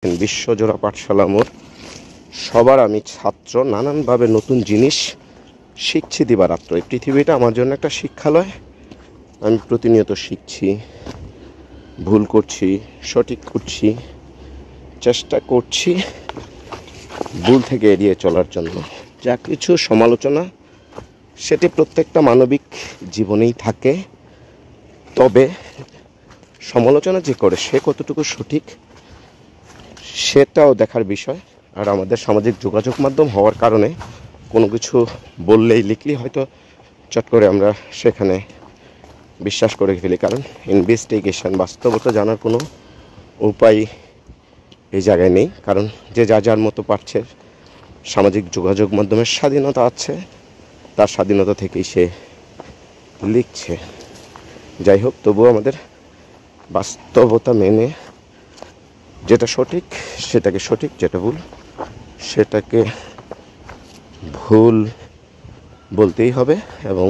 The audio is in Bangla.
বিশ্বজোড়া পাঠশালা মোড়। সবার আমি ছাত্র, নানানভাবে নতুন জিনিস শিখছি দিবারাত্র। এই পৃথিবীটা আমার জন্য একটা শিক্ষালয়। আমি প্রতিনিয়ত শিখছি, ভুল করছি, সঠিক করছি, চেষ্টা করছি ভুল থেকে এড়িয়ে চলার জন্য। যা কিছু সমালোচনা সেটি প্রত্যেকটা মানবিক জীবনেই থাকে, তবে সমালোচনা যে করে সে কতটুকু সঠিক সেটাও দেখার বিষয়। আর আমাদের সামাজিক যোগাযোগ মাধ্যম হওয়ার কারণে কোনো কিছু বললেই লিখলেই হয়তো চট করে আমরা সেখানে বিশ্বাস করে ফেলি, কারণ ইনভেস্টিগেশন বাস্তবতা জানার কোনো উপায় এই জায়গায় নেই। কারণ যে যার মতো পারছে, সামাজিক যোগাযোগ মাধ্যমের স্বাধীনতা আছে, তার স্বাধীনতা থেকেই সে লিখছে। যাই হোক, তবুও আমাদের বাস্তবতা মেনে যেটা সঠিক সেটাকে সঠিক, যেটা ভুল সেটাকে ভুল বলতেই হবে। এবং